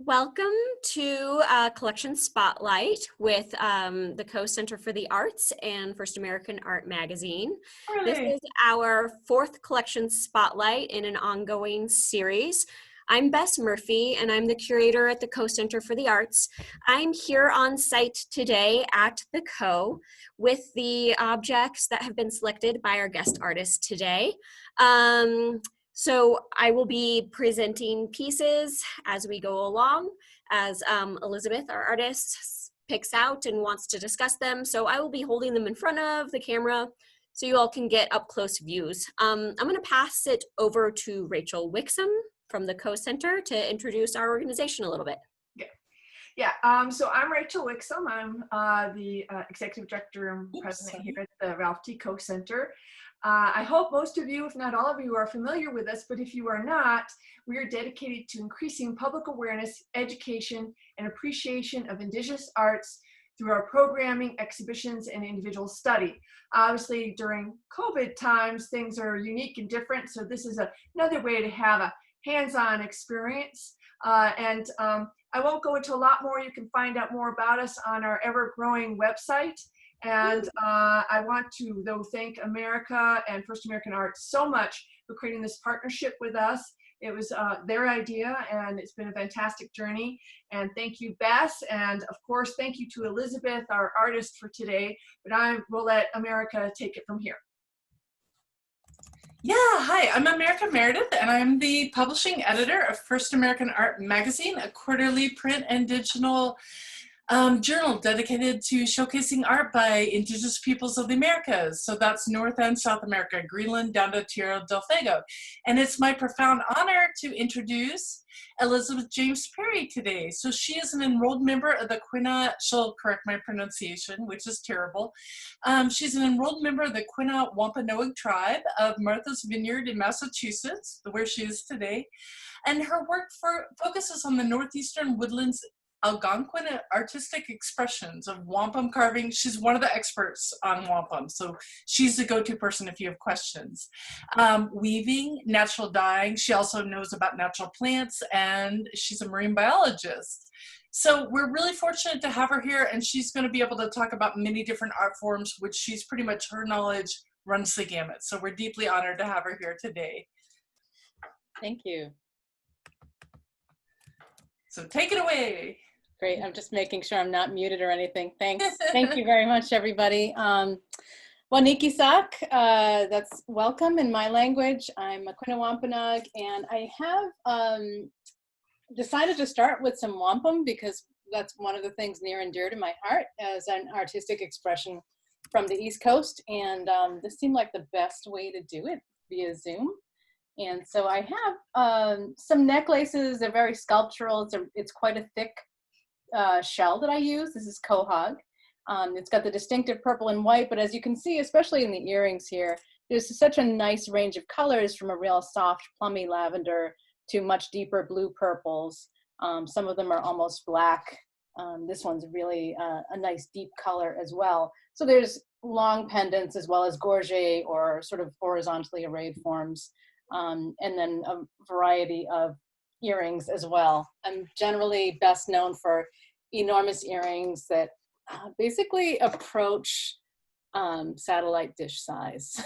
Welcome to Collection Spotlight with the Co-Center for the Arts and First American Art Magazine. This Really? is our fourth Collection Spotlight in an ongoing series. I'm Bess Murphy, and I'm the curator at the Co-Center for the Arts. I'm here on site today at the Co with the objects that have been selected by our guest artist today. So I will be presenting pieces as we go along, as Elizabeth, our artist, picks out and wants to discuss them. So I will be holding them in front of the camera so you all can get up close views. I'm gonna pass it over to Rachel Wixom from the Co-Center to introduce our organization a little bit. So I'm Rachel Wixom. I'm the executive director and president here at the Ralph T. Co-Center. I hope most of you, if not all of you, are familiar with us, but if you are not, we are dedicated to increasing public awareness, education, and appreciation of Indigenous arts through our programming, exhibitions, and individual study. Obviously, during COVID times, things are unique and different, so this is another way to have a hands-on experience. I won't go into a lot more. You can find out more about us on our ever-growing website. And I want to, though, thank America and First American Arts so much for creating this partnership with us. It was their idea, and it's been a fantastic journey. And thank you, Bess. And of course, thank you to Elizabeth, our artist for today. But I will let America take it from here. Yeah, hi, I'm America Meredith, and I'm the publishing editor of First American Art Magazine, a quarterly print and digital journal dedicated to showcasing art by Indigenous peoples of the Americas. So that's North and South America, Greenland down to Tierra del Fuego. And it's my profound honor to introduce Elizabeth James Perry today. So she is an enrolled member of the Aquinnah, she'll correct my pronunciation, which is terrible. She's an enrolled member of the Aquinnah Wampanoag Tribe of Martha's Vineyard in Massachusetts, where she is today. And her work focuses on the Northeastern Woodlands Algonquian artistic expressions of wampum carving. She's one of the experts on wampum, so she's the go-to person if you have questions. Weaving, natural dyeing. She also knows about natural plants, and she's a marine biologist. So we're really fortunate to have her here, and she's going to be able to talk about many different art forms, which she's pretty much, her knowledge runs the gamut. So we're deeply honored to have her here today. Thank you. So take it away. Great. I'm just making sure I'm not muted or anything. Thanks. Thank you very much, everybody. Waniki Sak, that's welcome in my language. I'm Aquinnah Wampanoag, and I have decided to start with some wampum because that's one of the things near and dear to my heart as an artistic expression from the East Coast. And this seemed like the best way to do it via Zoom. And so I have some necklaces. They're very sculptural. It's quite a thick shell that I use. This is quahog. It's got the distinctive purple and white, but as you can see, especially in the earrings here, there's such a nice range of colors from a real soft plummy lavender to much deeper blue purples. Some of them are almost black. This one's really a nice deep color as well. So there's long pendants as well as gorget or sort of horizontally arrayed forms, and then a variety of earrings as well. I'm generally best known for enormous earrings that basically approach satellite dish size.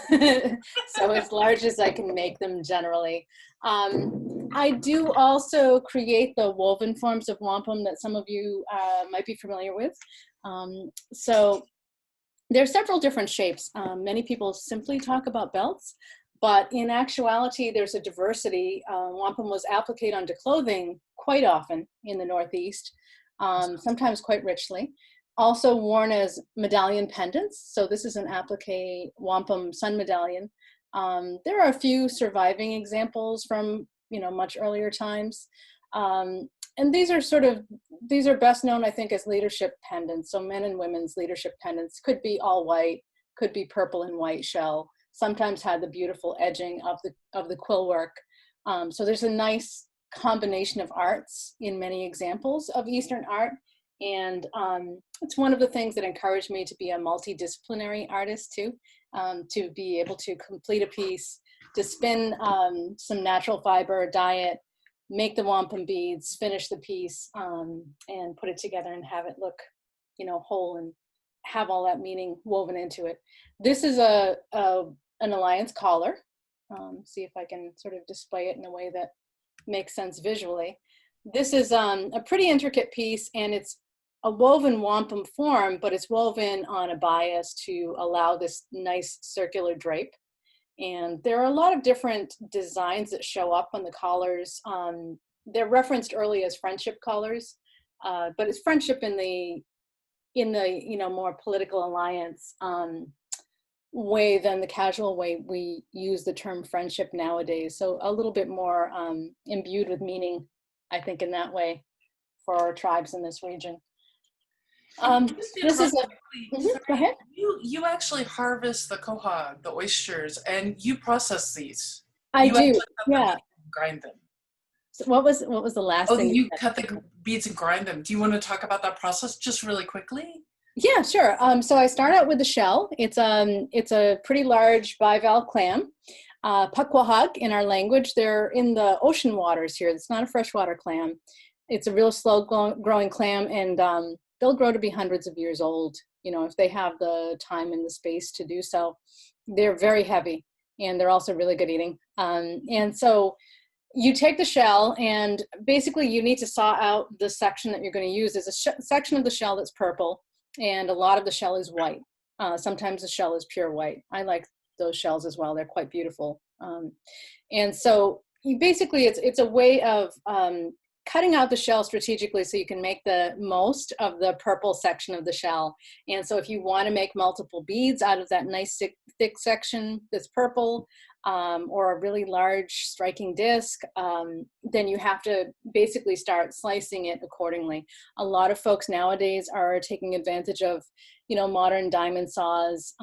So as large as I can make them generally. I do also create the woven forms of wampum that some of you might be familiar with. So there are several different shapes. Many people simply talk about belts, but in actuality, there's a diversity. Wampum was appliqued onto clothing quite often in the Northeast, sometimes quite richly. Also worn as medallion pendants. So this is an applique wampum sun medallion. There are a few surviving examples from much earlier times. And these are best known, I think, as leadership pendants. So men and women's leadership pendants could be all white, could be purple and white shell. Sometimes had the beautiful edging of the quill work. So there's a nice combination of arts in many examples of Eastern art. And it's one of the things that encouraged me to be a multidisciplinary artist too, to be able to complete a piece, to spin some natural fiber, dye it, make the wampum beads, finish the piece, and put it together and have it look, you know, whole and have all that meaning woven into it. This is an alliance collar. See if I can sort of display it in a way that makes sense visually. This is a pretty intricate piece, and it's a woven wampum form, but it's woven on a bias to allow this nice circular drape. And there are a lot of different designs that show up on the collars. They're referenced early as friendship collars, but it's friendship in the you know, more political alliance way than the casual way we use the term friendship nowadays. So a little bit more imbued with meaning, I think, in that way for our tribes in this region. This is a, go ahead. You actually harvest the quahog, the oysters, and you process these. I You do, yeah. Grind them. So what was the last thing? Oh, you cut the beads and grind them. Do you want to talk about that process just really quickly? Yeah, sure. So I start out with the shell. It's a pretty large bivalve clam. Pukwahog in our language. They're in the ocean waters here. It's not a freshwater clam. It's a real slow growing clam, and they'll grow to be hundreds of years old, you know, if they have the time and the space to do so. They're very heavy, and they're also really good eating. And so you take the shell, and basically you need to saw out the section that you're going to use. There's a section of the shell that's purple, and a lot of the shell is white. Sometimes the shell is pure white. I like those shells as well. They're quite beautiful. And so you basically, it's a way of cutting out the shell strategically so you can make the most of the purple section of the shell. And so if you want to make multiple beads out of that nice thick section that's purple, or a really large striking disc, then you have to basically start slicing it accordingly. A lot of folks nowadays are taking advantage of, you know, modern diamond saws,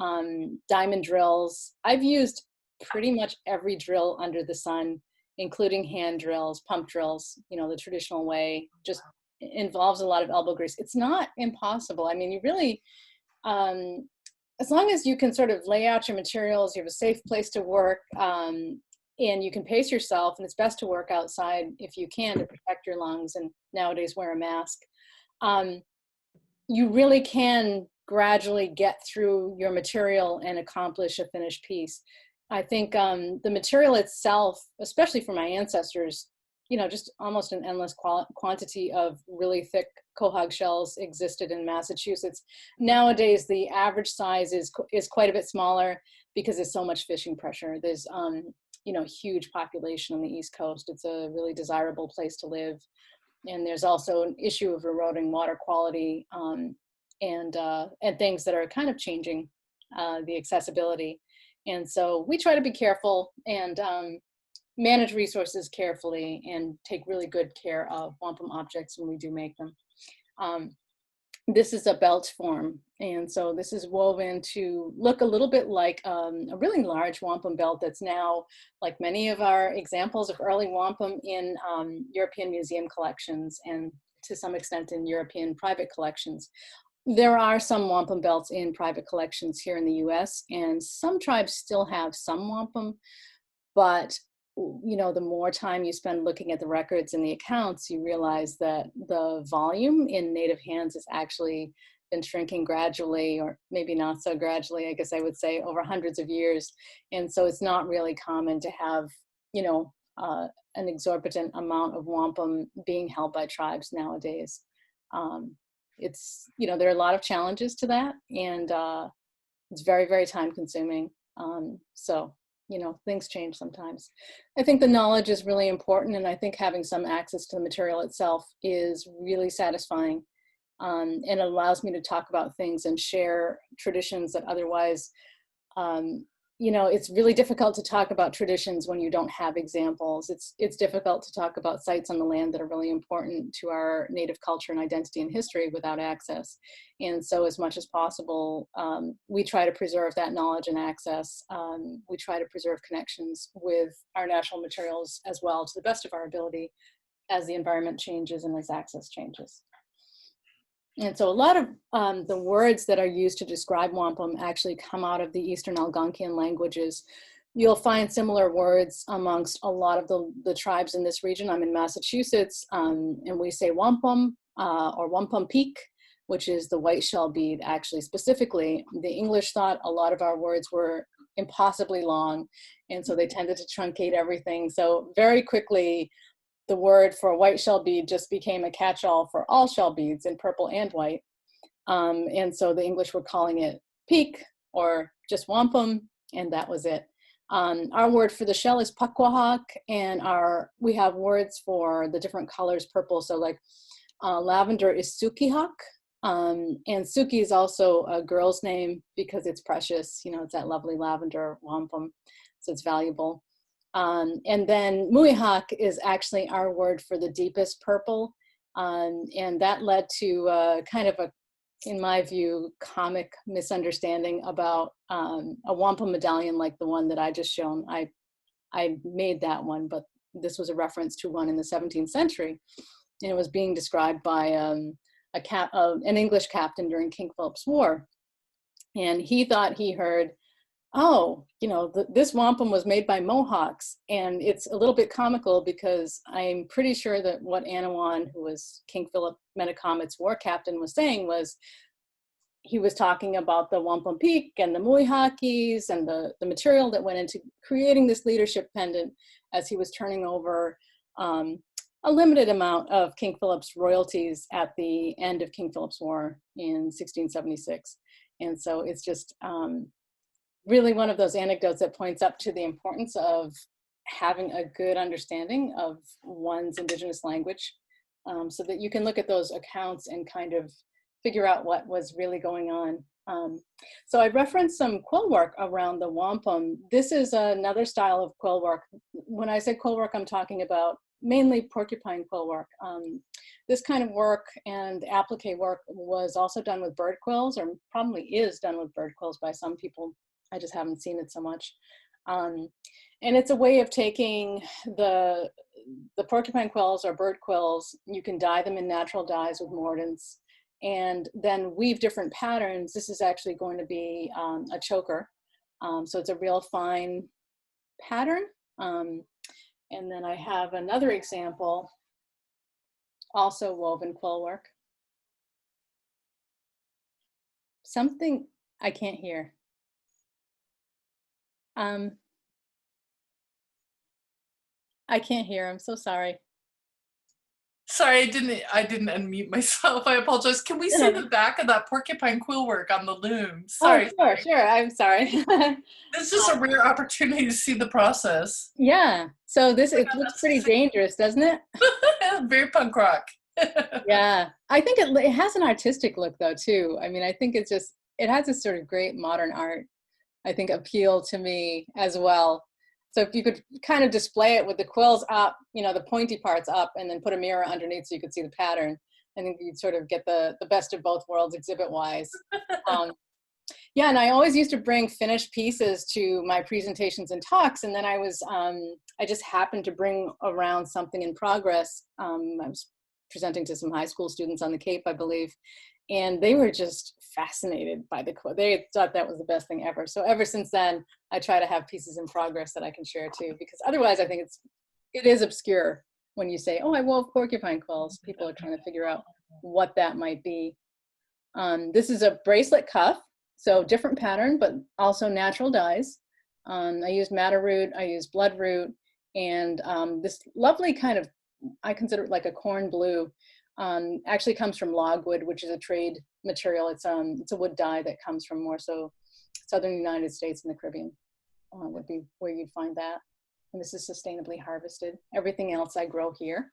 diamond drills. I've used pretty much every drill under the sun, including hand drills, pump drills, you know, the traditional way. Just involves a lot of elbow grease. It's not impossible. I mean, you really, as long as you can sort of lay out your materials, you have a safe place to work, and you can pace yourself, and it's best to work outside if you can to protect your lungs, and nowadays wear a mask. You really can gradually get through your material and accomplish a finished piece. I think the material itself, especially for my ancestors, you know, just almost an endless quantity of really thick quahog shells existed in Massachusetts. Nowadays, the average size is quite a bit smaller because there's so much fishing pressure. There's, you know, huge population on the East Coast. It's a really desirable place to live. And there's also an issue of eroding water quality and things that are kind of changing the accessibility. And so we try to be careful and manage resources carefully and take really good care of wampum objects when we do make them. This is a belt form, and so this is woven to look a little bit like a really large wampum belt that's now, like many of our examples of early wampum, in European museum collections and to some extent in European private collections. There are some wampum belts in private collections here in the US, and some tribes still have some wampum, but you know, the more time you spend looking at the records and the accounts, you realize that the volume in native hands has actually been shrinking gradually, or maybe not so gradually, I guess I would say, over hundreds of years. And so it's not really common to have, you know, an exorbitant amount of wampum being held by tribes nowadays. It's, you know, there are a lot of challenges to that, and it's very, very time consuming. So, you know, things change sometimes. I think the knowledge is really important, and I think having some access to the material itself is really satisfying, and it allows me to talk about things and share traditions that otherwise, you know, it's really difficult to talk about traditions when you don't have examples. It's difficult to talk about sites on the land that are really important to our native culture and identity and history without access. And so as much as possible, we try to preserve that knowledge and access. We try to preserve connections with our natural materials as well, to the best of our ability, as the environment changes and as access changes. And so a lot of the words that are used to describe wampum actually come out of the Eastern Algonquian languages, you'll find similar words amongst a lot of the tribes in this region. I'm in Massachusetts, and we say wampum or wampum peak, which is the white shell bead. Actually, specifically, the English thought a lot of our words were impossibly long, and so they tended to truncate everything. So very quickly, the word for white shell bead just became a catch-all for all shell beads in purple and white. And so the English were calling it peak or just wampum, and that was it. Our word for the shell is pakwahak, and we have words for the different colors purple. So like lavender is sukihak, and Suki is also a girl's name because it's precious. You know, it's that lovely lavender wampum, so it's valuable. And then muihak is actually our word for the deepest purple, and that led to kind of a, in my view, comic misunderstanding about a wampum medallion like the one that I just shown. I made that one, but this was a reference to one in the 17th century, and it was being described by an English captain during King Philip's War, and he thought he heard, oh, you know, this wampum was made by Mohawks. And it's a little bit comical because I'm pretty sure that what Anawan, who was King Philip Metacomet's war captain, was saying was, he was talking about the wampum peak and the muihakis and the material that went into creating this leadership pendant as he was turning over a limited amount of King Philip's royalties at the end of King Philip's War in 1676. And so it's just, really one of those anecdotes that points up to the importance of having a good understanding of one's indigenous language, so that you can look at those accounts and kind of figure out what was really going on. So I referenced some quill work around the wampum. This is another style of quill work. When I say quill work, I'm talking about mainly porcupine quill work. This kind of work and applique work was also done with bird quills, or probably is done with bird quills by some people. I just haven't seen it so much. And it's a way of taking the porcupine quills or bird quills. You can dye them in natural dyes with mordants and then weave different patterns. This is actually going to be a choker. So it's a real fine pattern. And then I have another example, also woven quill work. Something I can't hear. I can't hear. I'm so sorry. Sorry, I didn't unmute myself. I apologize. Can we see the back of that porcupine quill work on the loom? Sorry. Oh, sure. I'm sorry. This is a rare opportunity to see the process. Yeah. So this, it looks pretty dangerous, doesn't it? Very punk rock. Yeah. I think it has an artistic look though too. I mean, I think it's just, it has this sort of great modern art, I think, appeal to me as well. So if you could kind of display it with the quills up, you know, the pointy parts up, and then put a mirror underneath so you could see the pattern, I think you'd sort of get the best of both worlds exhibit-wise. Yeah, and I always used to bring finished pieces to my presentations and talks, and then I just happened to bring around something in progress. I was presenting to some high school students on the Cape, I believe, and they were just fascinated by the quill. They thought that was the best thing ever. So ever since then, I try to have pieces in progress that I can share too, because otherwise I think it is obscure when you say, oh, I wove porcupine quills. People are trying to figure out what that might be. This is a bracelet cuff, so different pattern, but also natural dyes. I used madder root, I used blood root, and this lovely kind of, I consider it like a corn blue, actually comes from logwood, which is a trade material. It's a wood dye that comes from more so southern United States and the Caribbean would be where you'd find that. And this is sustainably harvested. Everything else I grow here.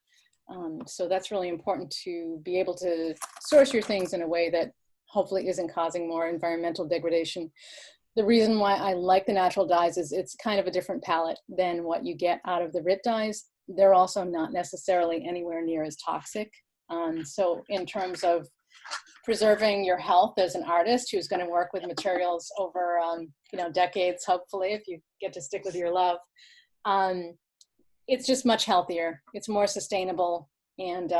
So that's really important to be able to source your things in a way that hopefully isn't causing more environmental degradation. The reason why I like the natural dyes is it's kind of a different palette than what you get out of the RIT dyes. They're also not necessarily anywhere near as toxic. So in terms of preserving your health as an artist who's going to work with materials over decades, hopefully, if you get to stick with your love, it's just much healthier. It's more sustainable, and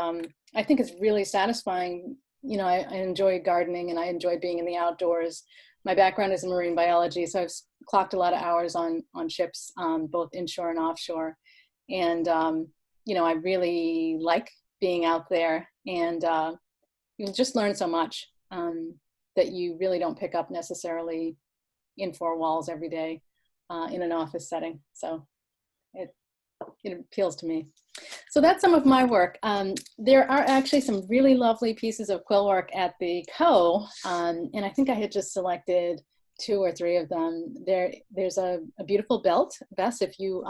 I think it's really satisfying. You know, I enjoy gardening and I enjoy being in the outdoors. my background is in marine biology, so I've clocked a lot of hours on ships, both inshore and offshore. And, you know, I really like being out there, and you just learn so much that you really don't pick up necessarily in four walls every day in an office setting. So it appeals to me. So that's some of my work. There are actually some really lovely pieces of quill work at the Co. And I think I had just selected 2 or 3 of them. There's a beautiful belt, Bess, if you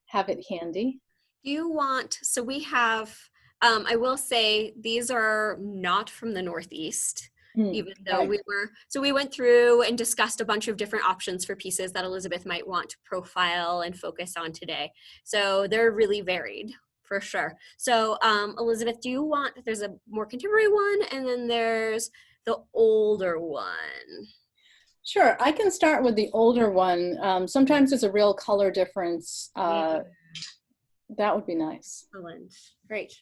have it handy. Do you want, so we have, I will say these are not from the Northeast, even though we went through and discussed a bunch of different options for pieces that Elizabeth might want to profile and focus on today. So they're really varied for sure. So Elizabeth, do you want, there's a more contemporary one and then there's the older one. Sure, I can start with the older one. Sometimes there's a real color difference. That would be nice. Excellent, great.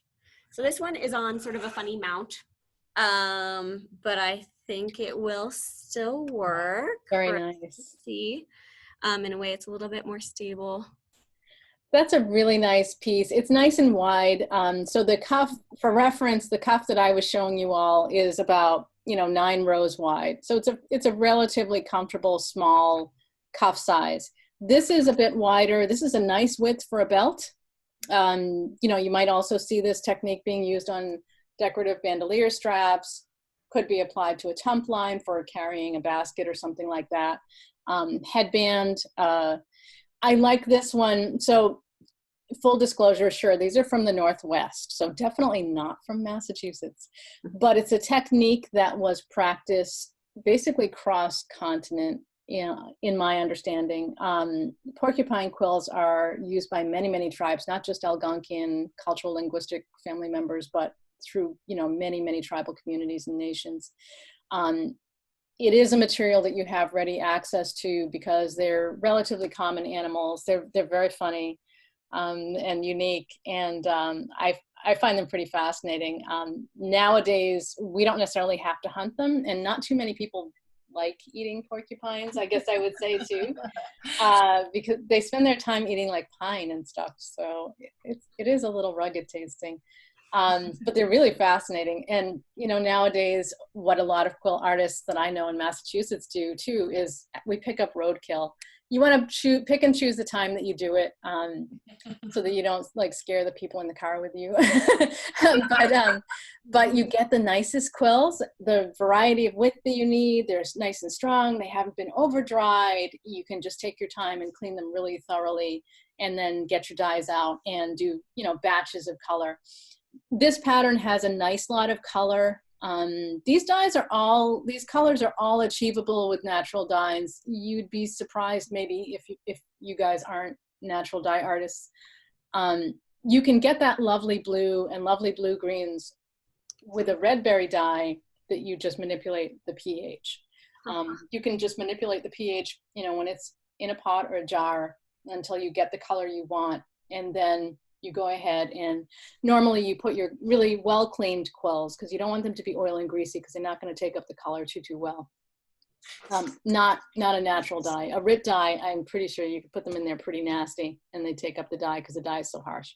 So this one is on sort of a funny mount. But I think it will still work. Very nice. See, in a way it's a little bit more stable. That's a really nice piece. It's nice and wide. So the cuff, for reference, the cuff that I was showing you all is about, you know, 9 rows wide. So it's a relatively comfortable small cuff size. This is a bit wider. This is a nice width for a belt. You know, you might also see this technique being used on decorative bandolier straps, could be applied to a tump line for carrying a basket or something like that. Headband, I like this one. So full disclosure, sure, these are from the Northwest, so definitely not from Massachusetts, but it's a technique that was practiced basically cross-continent, in my understanding. Porcupine quills are used by many, many tribes, not just Algonquian cultural linguistic family members, but through, you know, many, many tribal communities and nations. It is a material that you have ready access to because they're relatively common animals. They're very funny and unique, and I find them pretty fascinating. Nowadays, we don't necessarily have to hunt them, and not too many people like eating porcupines, I guess I would say too, because they spend their time eating like pine and stuff. So it is a little rugged tasting. But they're really fascinating. And, you know, nowadays, what a lot of quill artists that I know in Massachusetts do too is we pick up roadkill. You want to pick and choose the time that you do it, so that you don't like scare the people in the car with you. But you get the nicest quills, the variety of width that you need. They're nice and strong. They haven't been over dried. You can just take your time and clean them really thoroughly, and then get your dyes out and do, you know, batches of color. This pattern has a nice lot of color. These colors are all achievable with natural dyes. You'd be surprised maybe if you guys aren't natural dye artists. You can get that lovely blue and lovely blue greens with a red berry dye that you just manipulate the pH. You can just manipulate the pH, you know, when it's in a pot or a jar until you get the color you want, and then you go ahead and normally you put your really well cleaned quills, because you don't want them to be oily and greasy because they're not going to take up the color too well. Not a natural dye. A RIT dye, I'm pretty sure you could put them in there pretty nasty and they take up the dye because the dye is so harsh.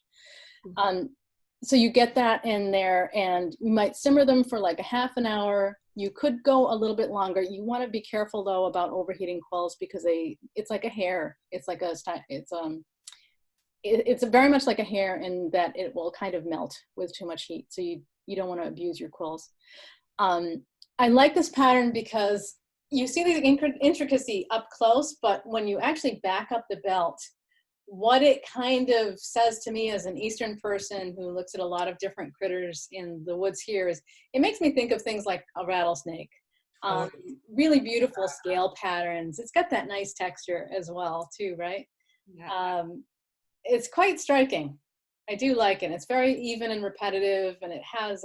So you get that in there, and you might simmer them for like a half an hour. You could go a little bit longer. You want to be careful though about overheating quills, because it's like a hair. It's like it's very much like a hair in that it will kind of melt with too much heat. So you don't want to abuse your quills. I like this pattern because you see the intricacy up close, but when you actually back up the belt, what it kind of says to me as an Eastern person who looks at a lot of different critters in the woods here is, it makes me think of things like a rattlesnake. Really beautiful scale patterns. It's got that nice texture as well too, right? Yeah. It's quite striking. I do like it. It's very even and repetitive, and it has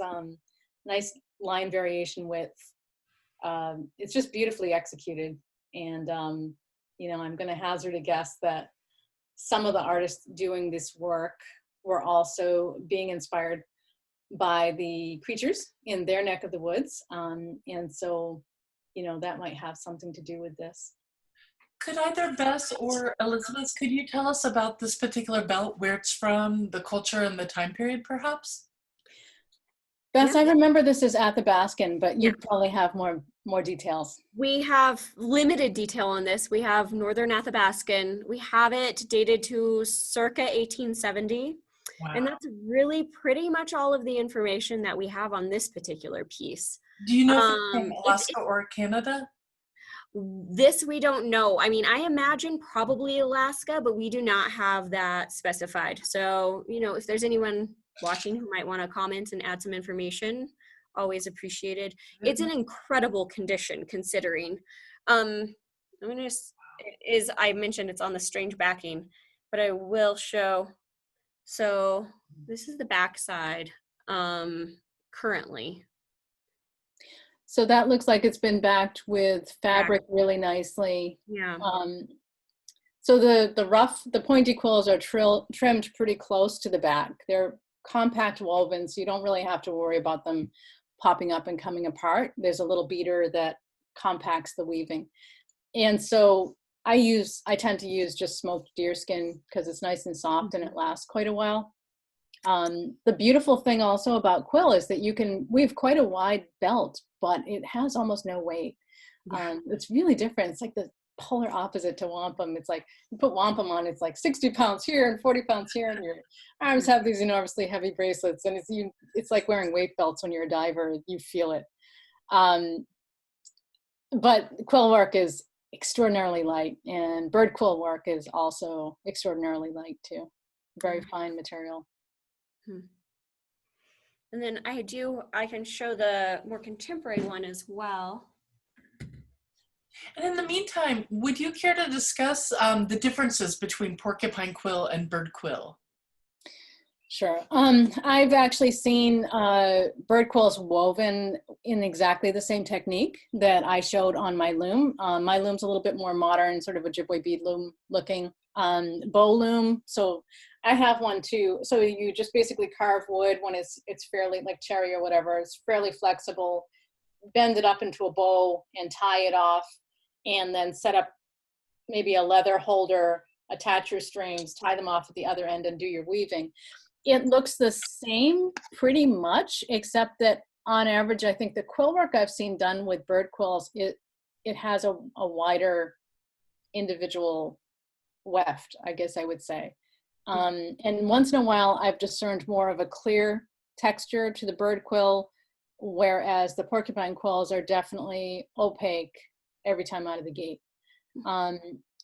nice line variation width. It's just beautifully executed. And, you know, I'm going to hazard a guess that some of the artists doing this work were also being inspired by the creatures in their neck of the woods. And so you know, that might have something to do with this. Could either Bess or Elizabeth, could you tell us about this particular belt, where it's from, the culture and the time period, perhaps? Bess, Yeah. I remember this is Athabascan, but you probably have more details. We have limited detail on this. We have Northern Athabascan. We have it dated to circa 1870. Wow. And that's really pretty much all of the information that we have on this particular piece. Do you know if it's from Alaska or Canada? This we don't know. I mean, I imagine probably Alaska, but we do not have that specified. So, you know, if there's anyone watching who might want to comment and add some information, always appreciated. It's in incredible condition considering. I'm gonna I mentioned it's on the strange backing, but I will show. So this is the back side currently. So that looks like it's been backed with fabric really nicely. Yeah. So the pointy quills are trimmed pretty close to the back. They're compact woven, so you don't really have to worry about them popping up and coming apart. There's a little beater that compacts the weaving. And so I tend to use just smoked deerskin because it's nice and soft and it lasts quite a while. The beautiful thing also about quill is that you can weave quite a wide belt, but it has almost no weight. It's really different. It's like the polar opposite to wampum. It's like you put wampum on, it's like 60 pounds here and 40 pounds here, and your arms have these enormously heavy bracelets, and it's like wearing weight belts when you're a diver. You feel it. But quill work is extraordinarily light, and bird quill work is also extraordinarily light too. Very fine material. And then I can show the more contemporary one as well. And in the meantime, would you care to discuss the differences between porcupine quill and bird quill? Sure. I've actually seen bird quills woven in exactly the same technique that I showed on my loom. My loom's a little bit more modern, sort of a Ojibwe bead loom looking bow loom. So I have one too. So you just basically carve wood when it's fairly, like cherry or whatever, it's fairly flexible, bend it up into a bow and tie it off, and then set up maybe a leather holder, attach your strings, tie them off at the other end, and do your weaving. It looks the same pretty much, except that on average, I think the quill work I've seen done with bird quills, it has a wider individual weft, I guess I would say. And once in a while, I've discerned more of a clear texture to the bird quill, whereas the porcupine quills are definitely opaque every time out of the gate.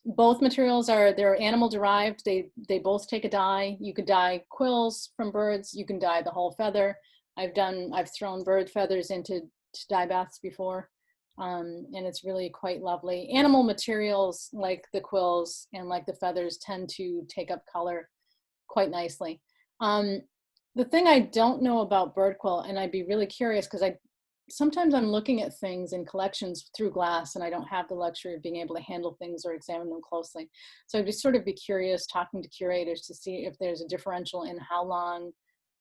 Both materials they're animal derived. They both take a dye. You could dye quills from birds. You can dye the whole feather. I've thrown bird feathers into dye baths before, and it's really quite lovely. Animal materials like the quills and like the feathers tend to take up color quite nicely. The thing I don't know about bird quill, and I'd be really curious because sometimes I'm looking at things in collections through glass and I don't have the luxury of being able to handle things or examine them closely. So I'd just sort of be curious talking to curators to see if there's a differential in how long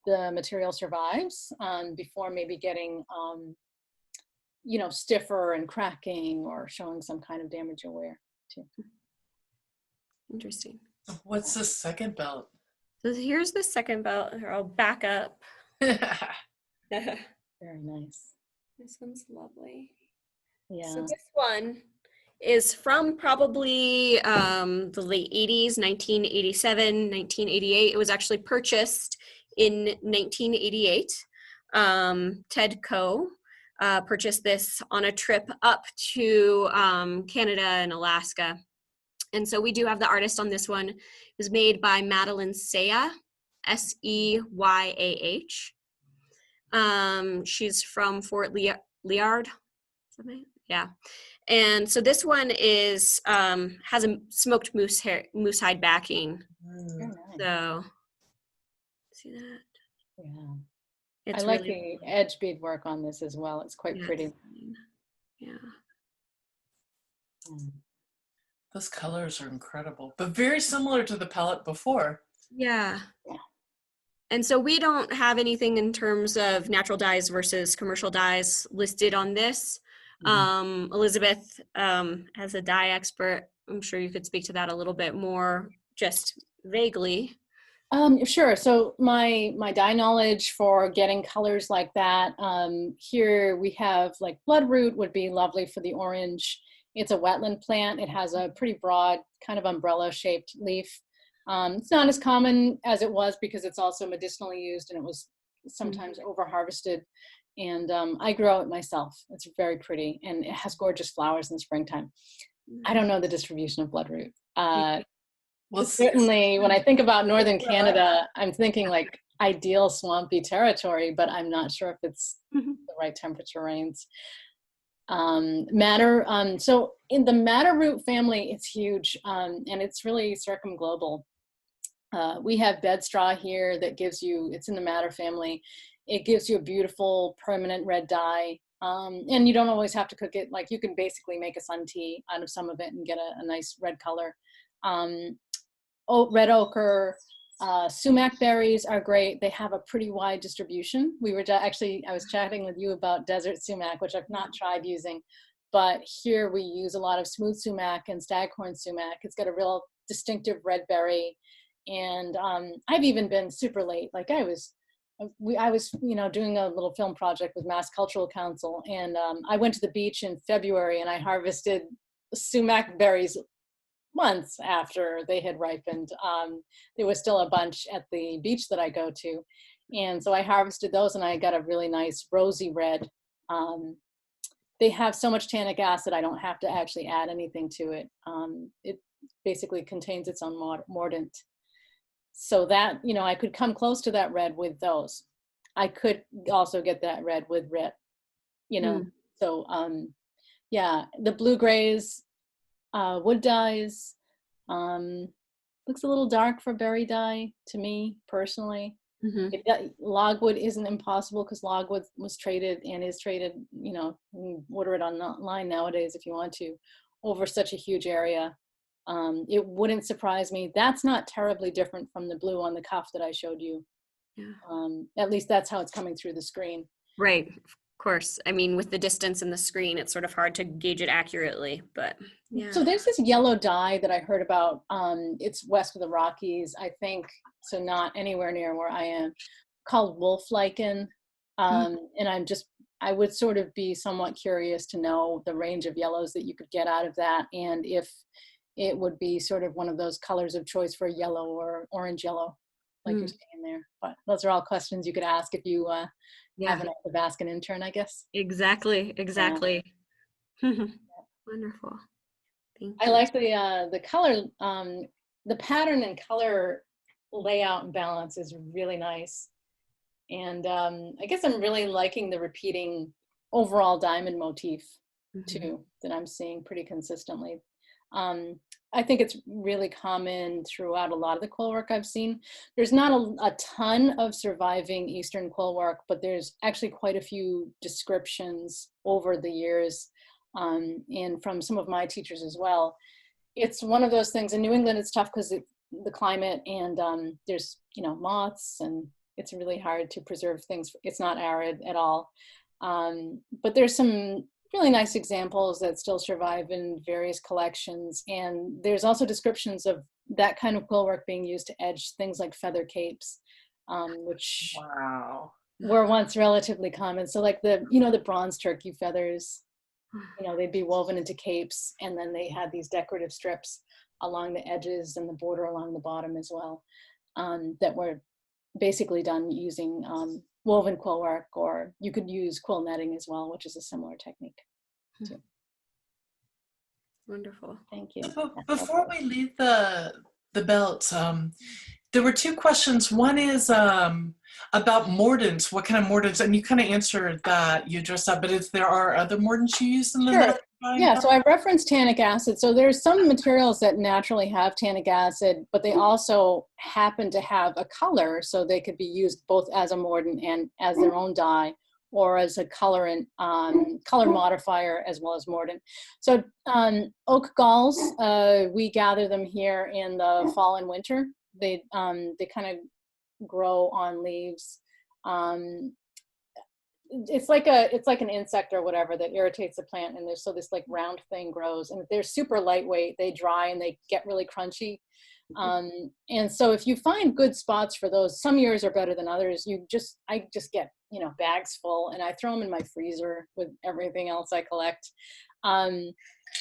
the material survives before maybe getting, stiffer and cracking or showing some kind of damage or wear too. Interesting. What's the second belt? So here's the second belt. I'll back up. Very nice. This one's lovely. Yeah. So this one is from probably the late 80s, 1987, 1988. It was actually purchased in 1988. Ted Coe purchased this on a trip up to Canada and Alaska. And so we do have the artist on this one. It was made by Madeline Seah, Seyah. She's from Fort Liard. Yeah. And so this one is has a smoked moose hide backing. Very nice. So see that? Yeah. It's I like really, the edge bead work on this as well. It's quite pretty. Yeah. Those colors are incredible, but very similar to the palette before. Yeah. And so we don't have anything in terms of natural dyes versus commercial dyes listed on this. Elizabeth, as a dye expert, I'm sure you could speak to that a little bit more, just vaguely. Sure. So my dye knowledge for getting colors like that, here we have like bloodroot would be lovely for the orange. It's a wetland plant. It has a pretty broad kind of umbrella shaped leaf. It's not as common as it was because it's also medicinally used and it was sometimes over harvested. And I grow it myself. It's very pretty and it has gorgeous flowers in the springtime. I don't know the distribution of bloodroot. Well, Certainly, when I think about northern Canada, I'm thinking like ideal swampy territory, but I'm not sure if it's the right temperature range. Madder, so in the madder root family, it's huge, and it's really circumglobal. We have bed straw here that gives you, it's in the madder family. It gives you a beautiful permanent red dye. And you don't always have to cook it. Like you can basically make a sun tea out of some of it and get a nice red color. Red ochre, sumac berries are great. They have a pretty wide distribution. We were actually, I was chatting with you about desert sumac, which I've not tried using, but here we use a lot of smooth sumac and staghorn sumac. It's got a real distinctive red berry. And I've even been super late. Like I was, you know, doing a little film project with Mass Cultural Council, and I went to the beach in February and I harvested sumac berries months after they had ripened. There was still a bunch at the beach that I go to. And so I harvested those and I got a really nice rosy red. They have so much tannic acid, I don't have to actually add anything to it. It basically contains its own mordant. So that, you know, I could come close to that red with those. I could also get that red with red, you know. So yeah, the blue-grays, wood dyes, looks a little dark for berry dye to me personally. Logwood isn't impossible because logwood was traded and is traded, you know, you can order it online nowadays if you want to, over such a huge area. It wouldn't surprise me. That's not terribly different from the blue on the cuff that I showed you. At least that's how it's coming through the screen. Right, of course. I mean, with the distance in the screen, it's sort of hard to gauge it accurately, but yeah. So there's this yellow dye that I heard about. It's west of the Rockies, I think, so not anywhere near where I am, called wolf lichen. And I would sort of be somewhat curious to know the range of yellows that you could get out of that, and if it would be sort of one of those colors of choice for yellow or orange yellow, like you're saying there. But those are all questions you could ask if you have an ask an intern, I guess. Exactly. Wonderful. Thank you. I like the color, the pattern and color layout and balance is really nice. And I guess I'm really liking the repeating overall diamond motif too, that I'm seeing pretty consistently. I think it's really common throughout a lot of the quill work I've seen. There's not a ton of surviving Eastern quill work, but there's actually quite a few descriptions over the years, and from some of my teachers as well. It's one of those things in New England, it's tough because the climate and there's, you know, moths, and it's really hard to preserve things. It's not arid at all. But there's some really nice examples that still survive in various collections. And there's also descriptions of that kind of quill work being used to edge things like feather capes, which were once relatively common. So like the, you know, the bronze turkey feathers, you know, they'd be woven into capes, and then they had these decorative strips along the edges and the border along the bottom as well, that were basically done using woven quill work, or you could use quill netting as well, which is a similar technique too. Wonderful. Thank you. Before we leave the belts, there were two questions. One is about mordants. What kind of mordants? And you kind of answered that. You addressed that. But if there are other mordants you use in the Sure. Yeah, so I referenced tannic acid. So there's some materials that naturally have tannic acid, but they also happen to have a color, so they could be used both as a mordant and as their own dye, or as a colorant, color modifier as well as mordant. So oak galls, we gather them here in the fall and winter. They kind of grow on leaves. it's like an insect or whatever that irritates the plant, and there's this like round thing grows, and they're super lightweight. They dry and they get really crunchy. And so if you find good spots for those, some years are better than others. I just get, bags full, and I throw them in my freezer with everything else I collect.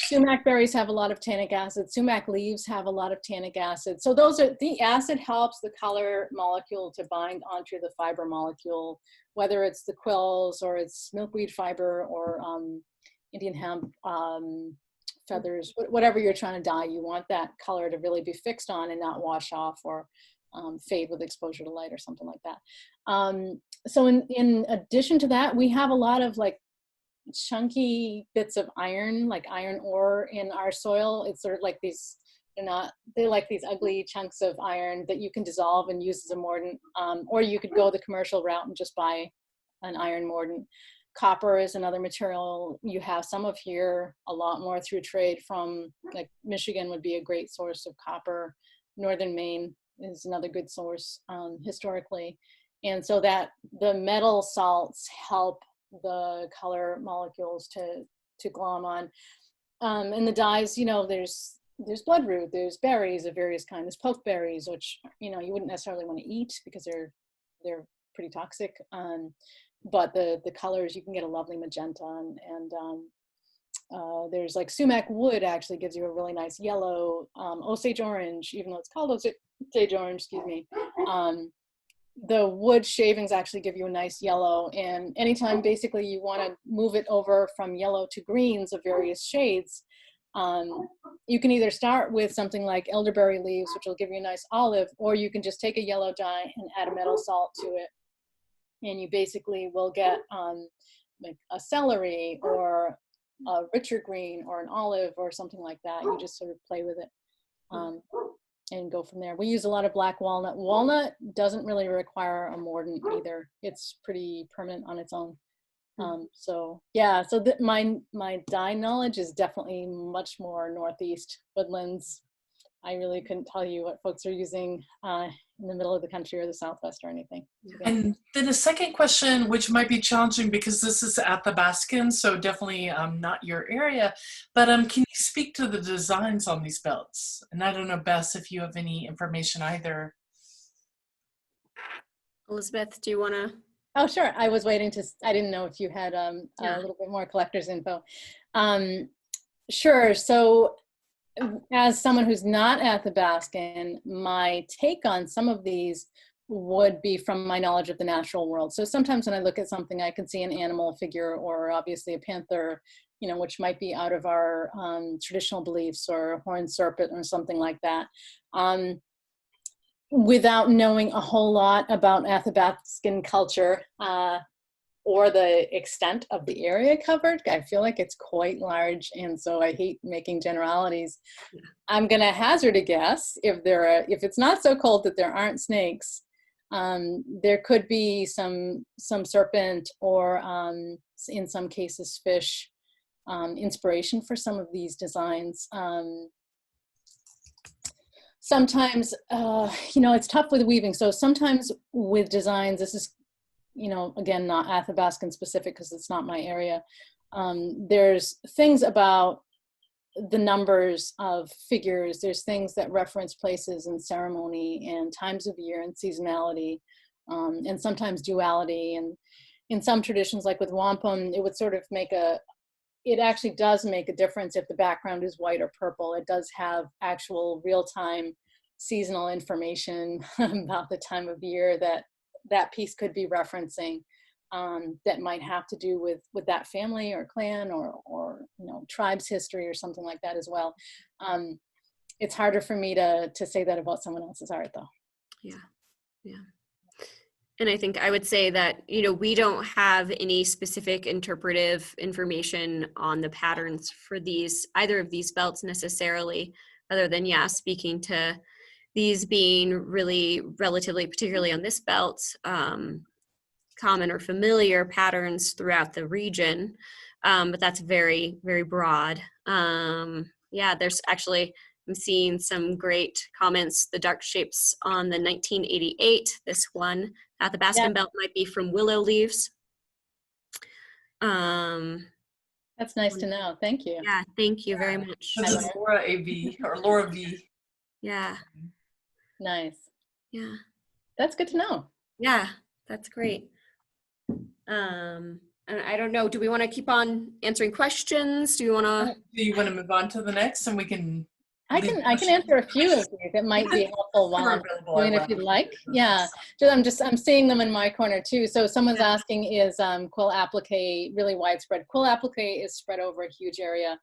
Sumac berries have a lot of tannic acid. Sumac leaves have a lot of tannic acid. So the acid helps the color molecule to bind onto the fiber molecule, whether it's the quills or it's milkweed fiber or Indian hemp feathers, whatever you're trying to dye. You want that color to really be fixed on and not wash off or fade with exposure to light or something like that. So in addition to that, we have a lot of like chunky bits of iron, like iron ore in our soil. It's sort of like they're like these ugly chunks of iron that you can dissolve and use as a mordant, or you could go the commercial route and just buy an iron mordant. Copper is another material you have some of here, a lot more through trade from, like, Michigan would be a great source of copper. Northern Maine is another good source historically. And so that the metal salts help the color molecules to glom on. And the dyes, there's bloodroot, there's berries of various kinds, there's pokeberries, which, you wouldn't necessarily want to eat because they're pretty toxic. But the colors, you can get a lovely magenta, and there's like sumac wood actually gives you a really nice yellow. Osage orange, even though it's called Osage orange, excuse me. The wood shavings actually give you a nice yellow, and anytime basically you want to move it over from yellow to greens of various shades, you can either start with something like elderberry leaves, which will give you a nice olive, or you can just take a yellow dye and add a metal salt to it, and you basically will get like a celery or a richer green or an olive or something like that. You just sort of play with it and go from there. We use a lot of black walnut. Walnut doesn't really require a mordant either. It's pretty permanent on its own. So yeah, so my dye knowledge is definitely much more Northeast Woodlands. I really couldn't tell you what folks are using in the middle of the country or the Southwest or anything. And then a second question, which might be challenging because this is Athabascan, so definitely not your area, but can you speak to the designs on these belts? And I don't know, Bess, if you have any information either. Elizabeth, do you want to? Oh, sure. I was waiting I didn't know if you had a little bit more collector's info. Sure. So as someone who's not Athabascan, my take on some of these would be from my knowledge of the natural world. So sometimes when I look at something, I can see an animal figure or obviously a panther, which might be out of our traditional beliefs, or a horned serpent or something like that. Without knowing a whole lot about Athabascan culture or the extent of the area covered, I feel like it's quite large, and so I hate making generalities. I'm going to hazard a guess. If it's not so cold that there aren't snakes, there could be some serpent or in some cases fish inspiration for some of these designs. Sometimes, it's tough with weaving. So sometimes with designs, this is, again, not Athabascan specific because it's not my area. There's things about the numbers of figures. There's things that reference places and ceremony and times of year and seasonality, and sometimes duality. And in some traditions, like with wampum, it would sort of it actually does make a difference if the background is white or purple. It does have actual real-time seasonal information about the time of year that piece could be referencing, that might have to do with that family or clan or tribe's history or something like that as well. It's harder for me to say that about someone else's art, though. Yeah. And I think I would say that, we don't have any specific interpretive information on the patterns for either of these belts necessarily, other than, speaking to these being really relatively, particularly on this belt, common or familiar patterns throughout the region. But that's very, very broad. There's actually, I'm seeing some great comments. The dark shapes on the 1988, this one, Athabascan belt might be from willow leaves. That's nice to know. Thank you. Yeah, thank you very much. This is Laura A.V. or Laura V. Yeah, Nice. yeah, That's good to know. yeah, that's great. And I don't know, do we want to keep on answering questions? Do you want to? Do you want to move on to the next, and we can? I can answer a few of these that might be helpful while I'm doing it if you'd like. Yeah, I'm seeing them in my corner too. So someone's asking, is quill applique really widespread? Quill applique is spread over a huge area.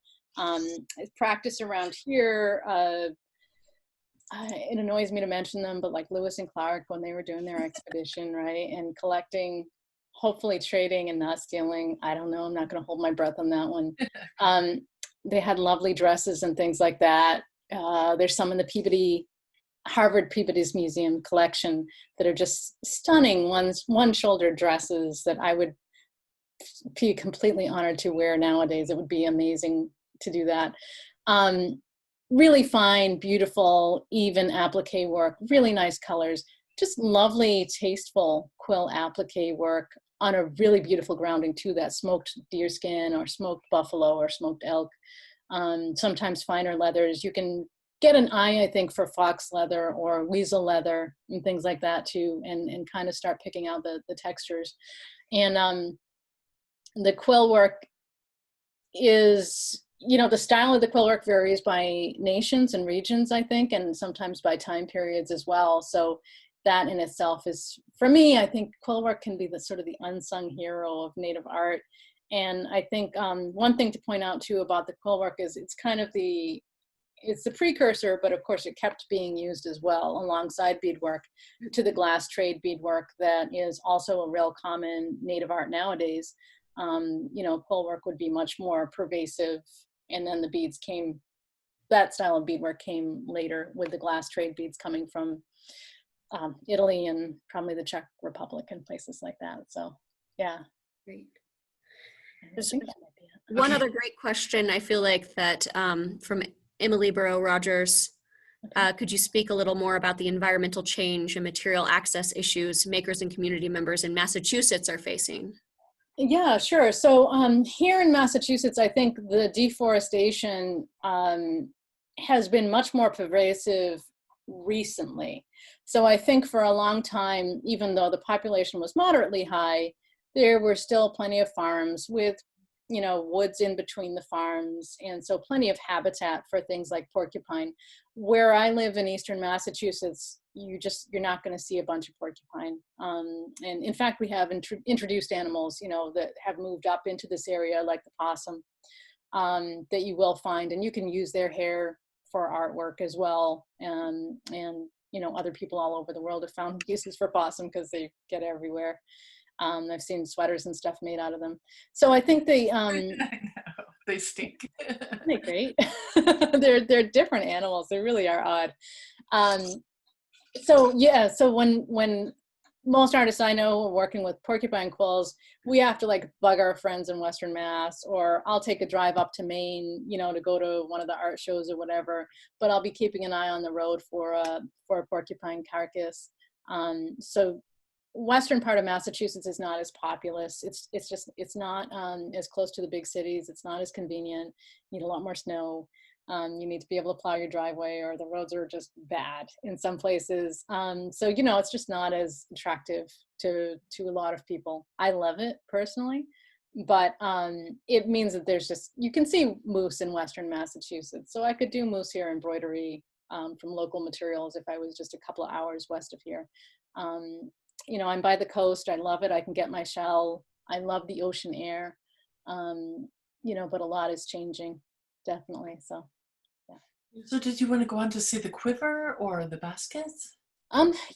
Practice around here, it annoys me to mention them, but like Lewis and Clark, when they were doing their expedition, right, and collecting, hopefully trading and not stealing. I don't know, I'm not going to hold my breath on that one. They had lovely dresses and things like that. There's some in the Harvard Peabody's Museum collection that are just stunning one-shoulder dresses that I would be completely honored to wear nowadays. It would be amazing to do that. Really fine, beautiful, even applique work, really nice colors, just lovely, tasteful quill applique work on a really beautiful grounding too, that smoked deerskin or smoked buffalo or smoked elk. Sometimes finer leathers. You can get an eye, I think, for fox leather or weasel leather and things like that too, and kind of start picking out the textures. And the quill work is, the style of the quill work varies by nations and regions, I think, and sometimes by time periods as well. So that in itself is, for me, I think quill work can be the sort of the unsung hero of Native art. And I think one thing to point out too about the quill work is it's kind of it's the precursor, but of course it kept being used as well alongside beadwork to the glass trade beadwork that is also a real common Native art nowadays. Quill work would be much more pervasive, and then the beads came, that style of beadwork came later with the glass trade beads coming from Italy and probably the Czech Republic and places like that. So yeah. Great. Okay. One other great question, I feel like, that from Emily Burrow Rogers. Could you speak a little more about the environmental change and material access issues makers and community members in Massachusetts are facing? Yeah, sure. So here in Massachusetts, I think the deforestation has been much more pervasive recently. So I think for a long time, even though the population was moderately high, there were still plenty of farms with, woods in between the farms. And so plenty of habitat for things like porcupine. Where I live in Eastern Massachusetts, you're not going to see a bunch of porcupine. And in fact, we have introduced animals, that have moved up into this area, like the possum, that you will find, and you can use their hair for artwork as well. And other people all over the world have found uses for possum because they get everywhere. I've seen sweaters and stuff made out of them. So I think I know, they stink. Isn't it great? They're different animals. They really are odd. So when most artists I know are working with porcupine quills, we have to like bug our friends in Western Mass, or I'll take a drive up to Maine, to go to one of the art shows or whatever, but I'll be keeping an eye on the road for a porcupine carcass. So western part of Massachusetts is not as populous. It's not as close to the big cities. It's not as convenient. You need a lot more snow. You need to be able to plow your driveway, or the roads are just bad in some places. So it's just not as attractive to a lot of people. I love it personally, but it means that you can see moose in western Massachusetts. So I could do moose hair embroidery from local materials if I was just a couple of hours west of here. I'm by the coast. I love it. I can get my shell. I love the ocean air. But a lot is changing, definitely. So, yeah. So did you want to go on to see the quiver or the baskets?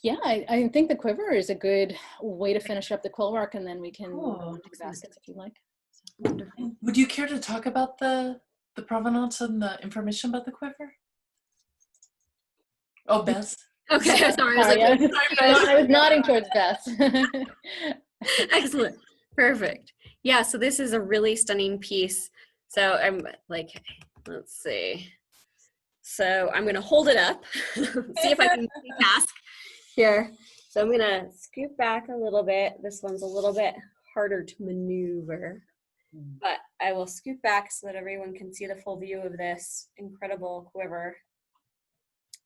Yeah, I think the quiver is a good way to finish up the quill work, and then we can go on to baskets if you like. So. Would you care to talk about the provenance and the information about the quiver? Oh, Beth. Okay, sorry. I was nodding towards Beth. Excellent. Perfect. Yeah, so this is a really stunning piece. So I'm like, let's see. So I'm going to hold it up, see if I can multitask here. So I'm going to scoot back a little bit. This one's a little bit harder to maneuver. But I will scoot back so that everyone can see the full view of this incredible quiver.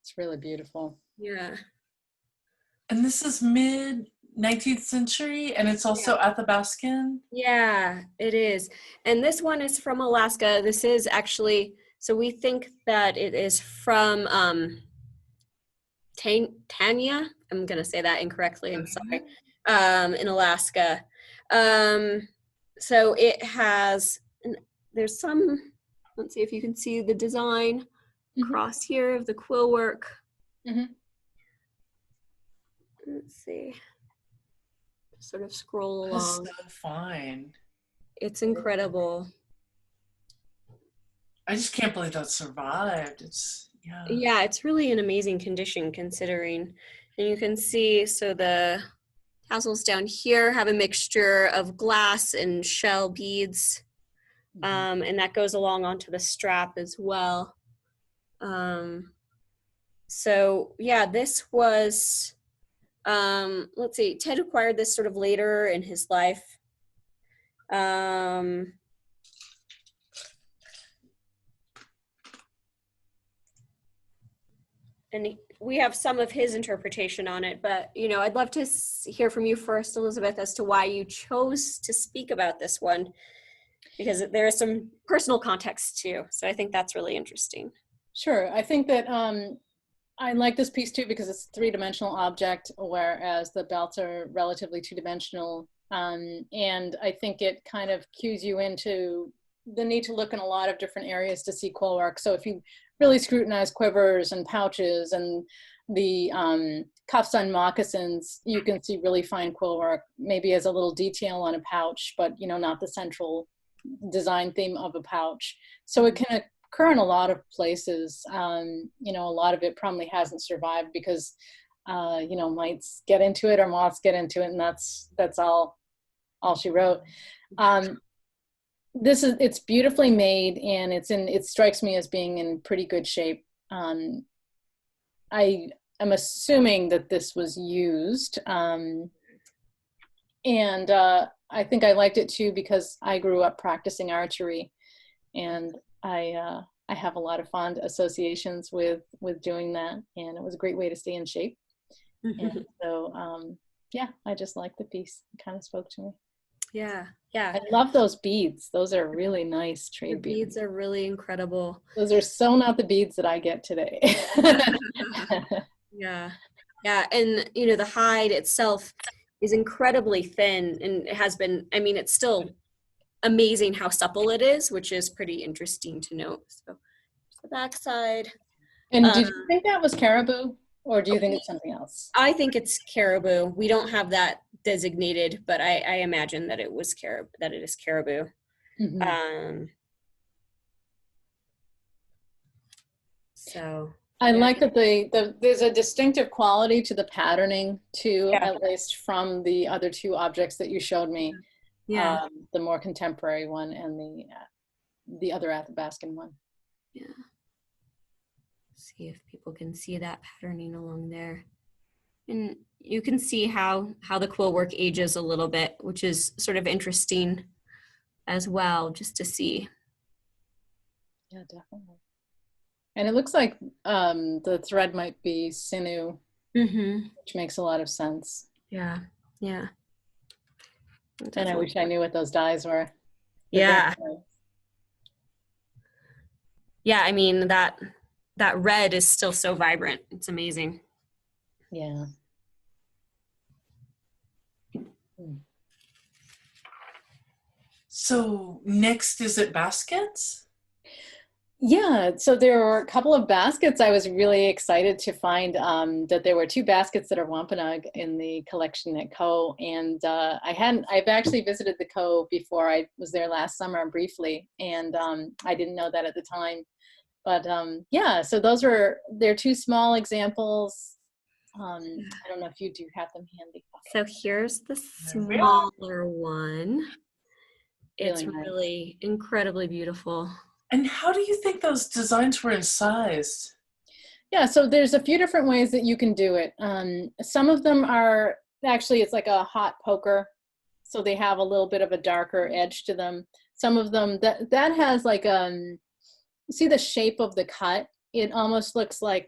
It's really beautiful. Yeah. And this is mid 19th century, and it's also Athabascan. Yeah, it is. And this one is from Alaska. This is actually, so we think that it is from Tanya. I'm going to say that incorrectly. I'm sorry. In Alaska. So it has, there's some, let's see if you can see the design across here of the quill work. Let's see. Sort of scroll along. That's so fine. It's incredible. I just can't believe that survived. It's, yeah, it's really an amazing condition considering. And you can see, so the tassels down here have a mixture of glass and shell beads. And that goes along onto the strap as well. So yeah, this was, let's see, Ted acquired this sort of later in his life. And we have some of his interpretation on it, but, you know, I'd love to hear from you first, Elizabeth, as to why you chose to speak about this one, because there is some personal context too. So I think that's really interesting. Sure. I think that I like this piece too because it's a three-dimensional object, whereas the belts are relatively two-dimensional. And I think it kind of cues you into the need to look in a lot of different areas to see quill work. So if you really scrutinize quivers and pouches and the cuffs on moccasins, you can see really fine quill work, maybe as a little detail on a pouch, but, you know, not the central design theme of a pouch. So it can occur in a lot of places. You know, a lot of it probably hasn't survived because, you know, mites get into it or moths get into it, and that's all she wrote. It's beautifully made, and it strikes me as being in pretty good shape. I am assuming that this was used, and I think I liked it too because I grew up practicing archery, and I have a lot of fond associations with doing that, and it was a great way to stay in shape. And so yeah, I just liked the piece. It kind of spoke to me. Yeah, yeah. I love those beads. Those are really nice trade beads. Beads are really incredible. Those are so not the beads that I get today. Yeah, yeah, and you know, the hide itself is incredibly thin, and it has been, I mean, it's still amazing how supple it is, which is pretty interesting to note. So the back side. And did you think that was caribou, or do you think it's something else? I think it's caribou. We don't have that designated, but I imagine that it was that it is caribou. So I like that there's a distinctive quality to the patterning too, at least from the other two objects that you showed me. Yeah. The more contemporary one and the other Athabascan one. Yeah. See if people can see that patterning along there. And you can see how the quill work ages a little bit, which is sort of interesting as well, just to see. Yeah, definitely. And it looks like the thread might be sinew, which makes a lot of sense. Yeah, yeah. And I wish I knew what those dyes were. Yeah. Yeah, I mean, that red is still so vibrant. It's amazing. Yeah. So next, is it baskets? Yeah, so there were a couple of baskets. I was really excited to find that there were two baskets that are Wampanoag in the collection at Co. And I've actually visited the Co before. I was there last summer briefly, and I didn't know that at the time. But yeah, so they're two small examples. I don't know if you do have them handy. So here's the smaller one. It's Really nice. really incredibly beautiful. And how do you think those designs were incised? Yeah, so there's a few different ways that you can do it. Some of them are actually, it's like a hot poker. So they have a little bit of a darker edge to them. some of them, that has like, see the shape of the cut? It almost looks like,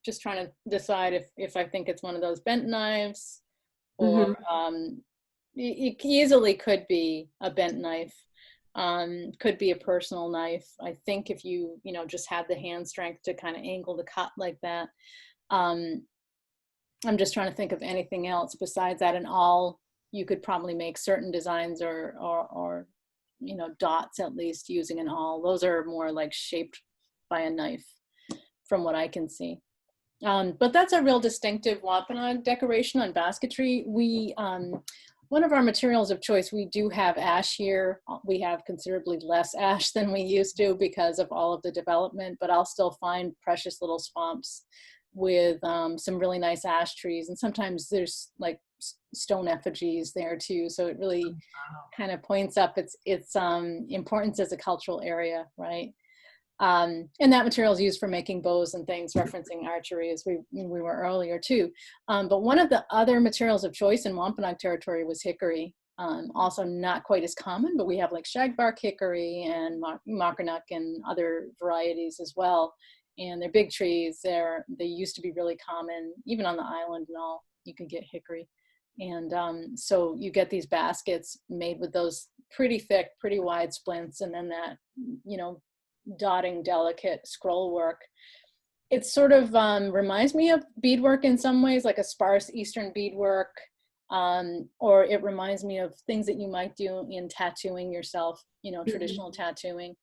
just trying to decide if I think it's one of those bent knives, or it easily could be a bent knife, could be a personal knife. I think if you just had the hand strength to kind of angle the cut like that. I'm just trying to think of anything else besides that. And all, you could probably make certain designs or dots at least using an awl. Those are more like shaped by a knife from what I can see. But that's a real distinctive Wampanoag decoration on basketry. We, one of our materials of choice, we do have ash here. We have considerably less ash than we used to because of all of the development, but I'll still find precious little swamps with some really nice ash trees. And sometimes there's like stone effigies there too. So it really kind of points up its importance as a cultural area, right? And that material is used for making bows and things, referencing archery as we were earlier too. But one of the other materials of choice in Wampanoag territory was hickory. Also not quite as common, but we have like Shagbark Hickory and Mackinac and other varieties as well. And they're big trees. They used to be really common, even on the island and all, you can get hickory. And so you get these baskets made with those pretty thick, pretty wide splints, and then that, dotting delicate scroll work. It sort of reminds me of beadwork in some ways, like a sparse Eastern beadwork, or it reminds me of things that you might do in tattooing yourself, traditional tattooing.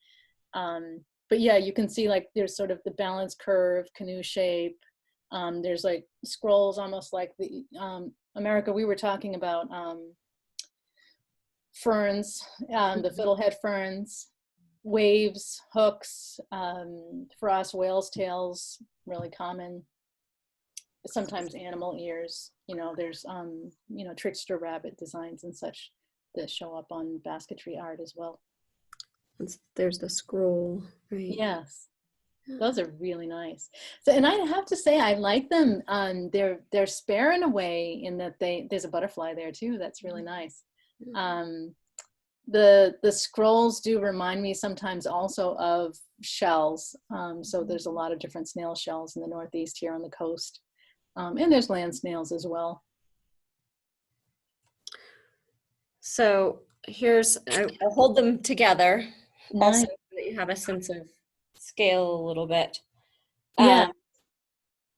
But yeah, you can see like there's sort of the balanced curve, canoe shape. There's like scrolls, almost like the America, we were talking about ferns, the fiddlehead ferns, waves, hooks, for us, whale's tails, really common. Sometimes animal ears, there's, trickster rabbit designs and such that show up on basketry art as well. There's the scroll, right? Yes, those are really nice. So, and I have to say, I like them. They're spare in a way in that there's a butterfly there too. That's really nice. The scrolls do remind me sometimes also of shells. So there's a lot of different snail shells in the Northeast here on the coast. And there's land snails as well. So I'll hold them together. Nice. Also, so that you have a sense of scale a little bit. Yeah.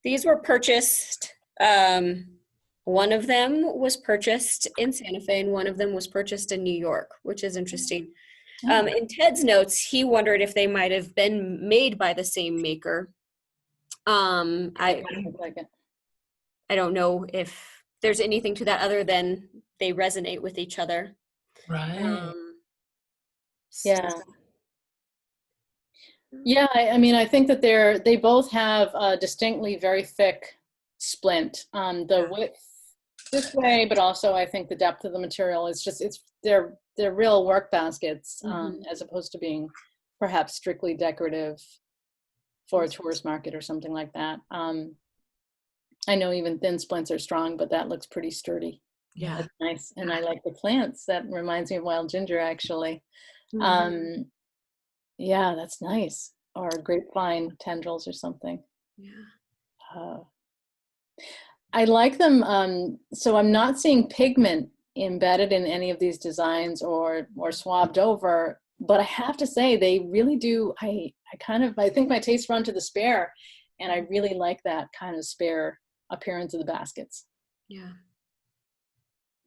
These were purchased. One of them was purchased in Santa Fe, and one of them was purchased in New York, which is interesting. In Ted's notes, he wondered if they might have been made by the same maker. I don't know if there's anything to that other than they resonate with each other. Right. Yeah. Yeah, I mean, I think that they both have a distinctly very thick splint. The width this way, but also I think the depth of the material is just, they're real work baskets, as opposed to being perhaps strictly decorative for a tourist market or something like that. I know even thin splints are strong, but that looks pretty sturdy. Yeah. That's nice. And I like the plants. That reminds me of wild ginger, actually. Yeah, that's nice. Or grapevine tendrils or something. Yeah. I like them. So I'm not seeing pigment embedded in any of these designs or swabbed over, but I have to say they really do. I think my tastes run to the spare, and I really like that kind of spare appearance of the baskets. Yeah.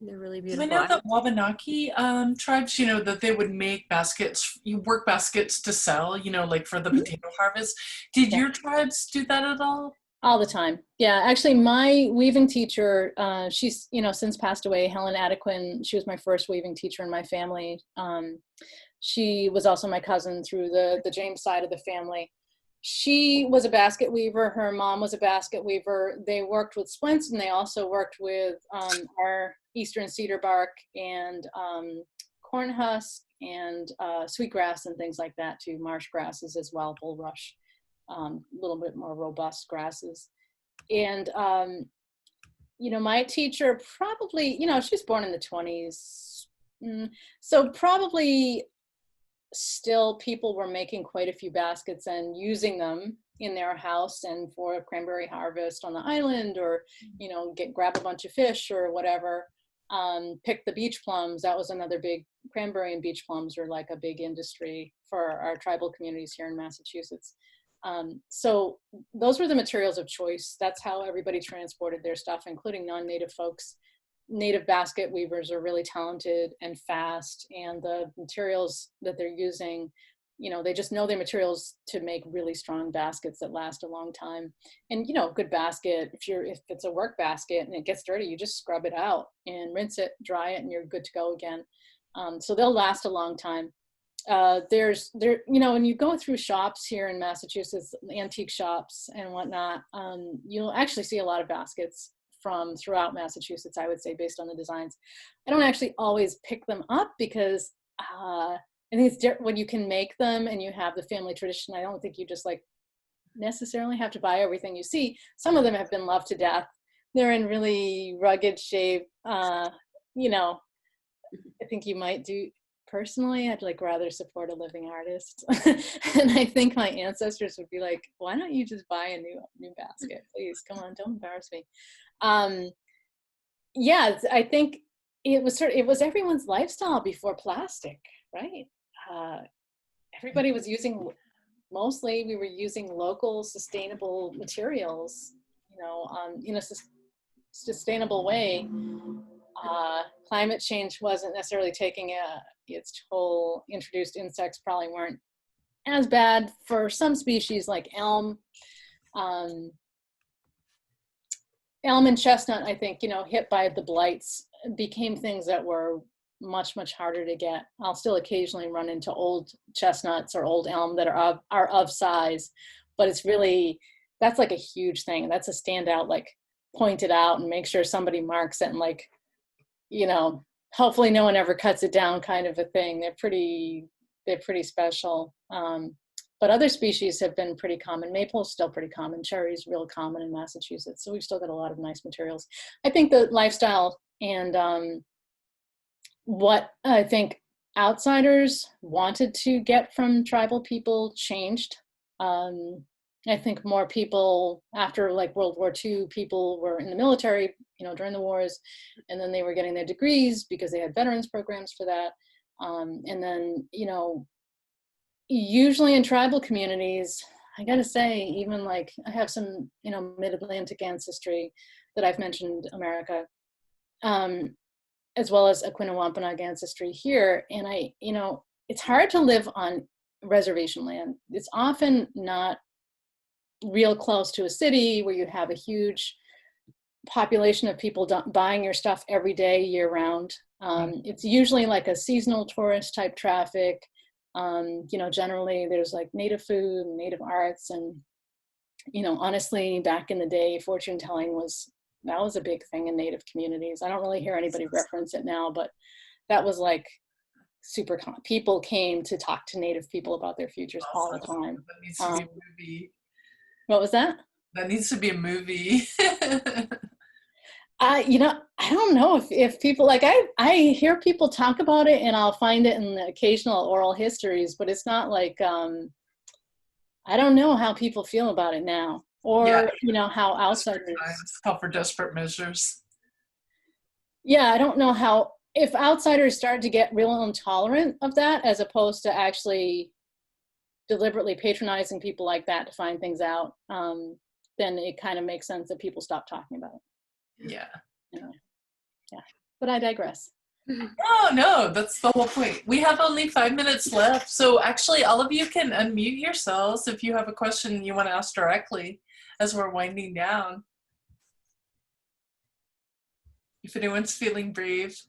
They're really beautiful. I know that Wabanaki tribes, that they would make baskets, work baskets to sell, like for the potato harvest. Did your tribes do that at all? All the time. Yeah, actually my weaving teacher, she's, since passed away, Helen Adequin, she was my first weaving teacher in my family. She was also my cousin through the James side of the family. She was a basket weaver. Her mom was a basket weaver. They worked with splints, and they also worked with our Eastern cedar bark and corn husk and sweetgrass and things like that too, marsh grasses as well, bulrush, a little bit more robust grasses. And, my teacher probably, she was born in the 20s, So probably still people were making quite a few baskets and using them in their house and for cranberry harvest on the island, or, you know, grab a bunch of fish or whatever. Pick the beach plums. That was another big, cranberry and beach plums are like a big industry for our tribal communities here in Massachusetts. So those were the materials of choice. That's how everybody transported their stuff, including non-native folks. Native basket weavers are really talented and fast, and the materials that they're using, you know, they just know their materials to make really strong baskets that last a long time. And, you know, a good basket, if it's a work basket and it gets dirty, you just scrub it out and rinse it, dry it, and you're good to go again. So they'll last a long time. You know, when you go through shops here in Massachusetts, antique shops and whatnot, you'll actually see a lot of baskets from throughout Massachusetts, I would say, based on the designs. I don't actually always pick them up because I think it's when you can make them and you have the family tradition. I don't think you just like necessarily have to buy everything you see. Some of them have been loved to death. They're in really rugged shape. You know, I think you might do, personally, I'd like rather support a living artist. And I think my ancestors would be like, why don't you just buy a new basket, please? Come on, don't embarrass me. Yeah, I think it was everyone's lifestyle before plastic, right? Everybody was mostly we were using local sustainable materials, you know, in a sustainable way. Climate change wasn't necessarily taking its toll. Introduced insects probably weren't as bad for some species like elm. Elm and chestnut, I think, you know, hit by the blights, became things that were much, much harder to get. I'll still occasionally run into old chestnuts or old elm that are of size, but it's really, that's like a huge thing. That's a standout, like point it out and make sure somebody marks it and like, you know, hopefully no one ever cuts it down kind of a thing. They're pretty special. But other species have been pretty common. Maple's still pretty common. Cherry's real common in Massachusetts. So we've still got a lot of nice materials. I think the lifestyle and what I think outsiders wanted to get from tribal people changed. I think more people after like World War II, people were in the military, you know, during the wars, and then they were getting their degrees because they had veterans programs for that. And then, you know, usually in tribal communities, I gotta say, even like I have some, you know, mid-Atlantic ancestry that I've mentioned America, as well as Aquinnah Wampanoag ancestry here. And you know, it's hard to live on reservation land. It's often not real close to a city where you have a huge population of people buying your stuff every day, year round. It's usually like a seasonal tourist type traffic. You know, generally there's like native food and native arts, and, you know, honestly, back in the day, fortune telling was a big thing in native communities. I don't really hear anybody reference it now, but that was like super common. People came to talk to native people about their futures all the time. That needs to be a movie. What was that? That needs to be a movie. You know, I don't know if people, like, I hear people talk about it and I'll find it in the occasional oral histories, but it's not like, I don't know how people feel about it now, or, yeah, you know, how outsiders. Call for desperate measures. Yeah, I don't know if outsiders started to get real intolerant of that, as opposed to actually deliberately patronizing people like that to find things out, then it kind of makes sense that people stop talking about it. Yeah. Yeah. But I digress. Oh, no, that's the whole point. We have only 5 minutes left. So actually, all of you can unmute yourselves if you have a question you want to ask directly as we're winding down. If anyone's feeling brave.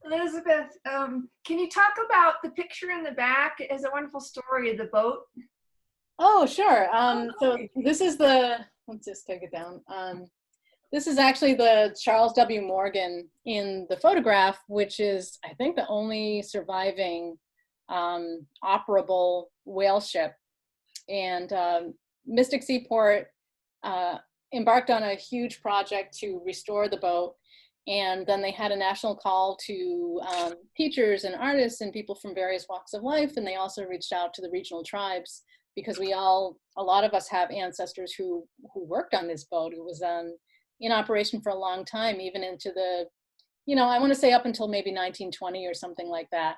Elizabeth, can you talk about the picture in the back? It is a wonderful story of the boat. Oh, sure. So this is let's just take it down. This is actually the Charles W. Morgan in the photograph, which is, I think, the only surviving operable whale ship. And Mystic Seaport embarked on a huge project to restore the boat. And then they had a national call to teachers and artists and people from various walks of life. And they also reached out to the regional tribes, because a lot of us have ancestors who worked on this boat. It was in operation for a long time, even into the, I want to say up until maybe 1920 or something like that.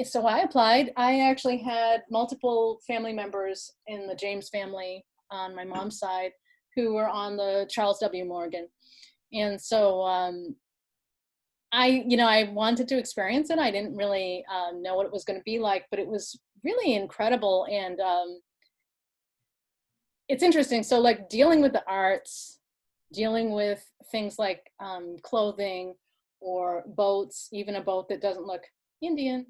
So I applied. I actually had multiple family members in the James family on my mom's side who were on the Charles W. Morgan. And so I wanted to experience it. I didn't really know what it was going to be like, but it was really incredible. And it's interesting. So like dealing with the arts, dealing with things like clothing or boats, even a boat that doesn't look Indian,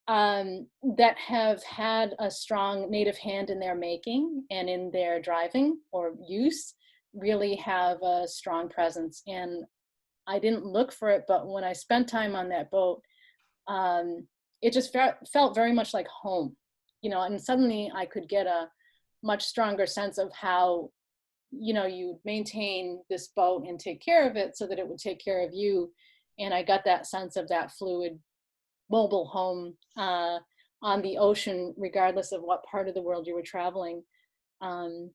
that have had a strong native hand in their making and in their driving or use, really have a strong presence. And I didn't look for it, but when I spent time on that boat, it just felt very much like home, and suddenly I could get a much stronger sense of how, you maintain this boat and take care of it so that it would take care of you. And I got that sense of that fluid, mobile home on the ocean, regardless of what part of the world you were traveling. And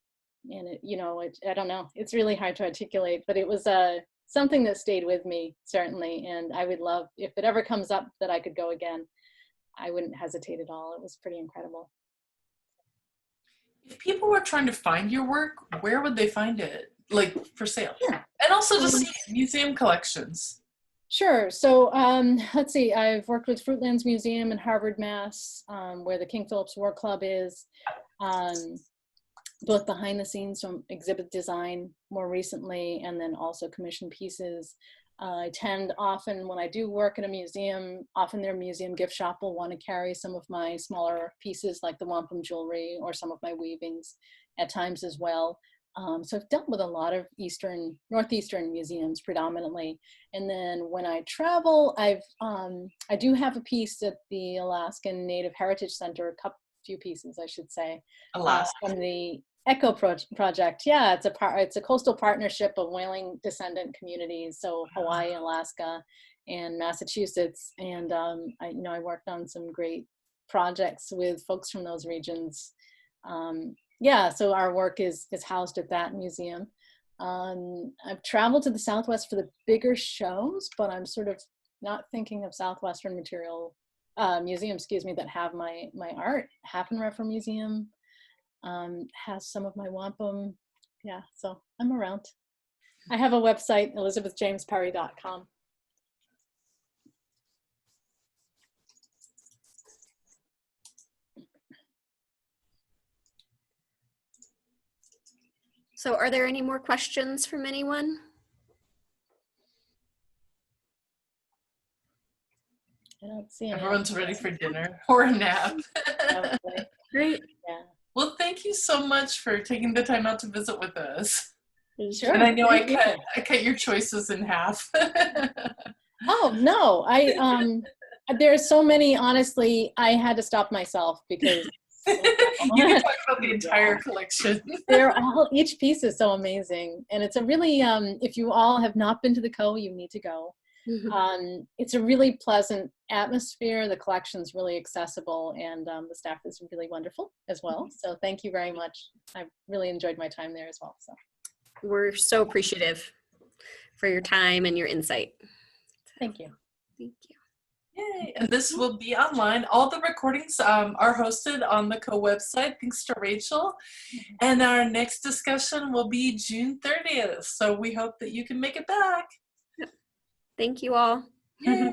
I don't know, it's really hard to articulate, but it was something that stayed with me, certainly. And I would love, if it ever comes up that I could go again, I wouldn't hesitate at all. It was pretty incredible. If people were trying to find your work, where would they find it? Like for sale? Yeah. And also to see museum collections. Sure. So let's see, I've worked with Fruitlands Museum in Harvard, Mass, where the King Philip's War Club is, both behind the scenes from exhibit design more recently, and then also commissioned pieces. I tend often, when I do work in a museum, often their museum gift shop will want to carry some of my smaller pieces like the wampum jewelry or some of my weavings at times as well. So I've dealt with a lot of Northeastern museums predominantly. And then when I travel, I do have a piece at the Alaskan Native Heritage Center, few pieces, I should say, from the Echo Project. Yeah, it's a coastal partnership of whaling descendant communities, so Hawaii, Alaska, and Massachusetts. And I worked on some great projects with folks from those regions. So our work is housed at that museum. I've traveled to the Southwest for the bigger shows, but I'm sort of not thinking of Southwestern museums, that have my art. Haffenreffer Museum has some of my wampum. Yeah, so I'm around. I have a website, elizabethjamesperry.com. So are there any more questions from anyone? I don't see any. Everyone's ready for dinner or a nap. Great. Yeah. Well, thank you so much for taking the time out to visit with us. Sure. And I know I cut your choices in half. Oh no, there are so many. Honestly, I had to stop myself because you can talk about the entire collection. Each piece is so amazing, and it's a really if you all have not been to the Co, you need to go. Mm-hmm. It's a really pleasant atmosphere. The collection's really accessible, and the staff is really wonderful as well. So thank you very much. I really enjoyed my time there as well. So we're so appreciative for your time and your insight. Thank you. Thank you. Yay. And this will be online. All the recordings are hosted on the Co website, thanks to Rachel. And our next discussion will be June 30th. So we hope that you can make it back. Thank you all. Yay.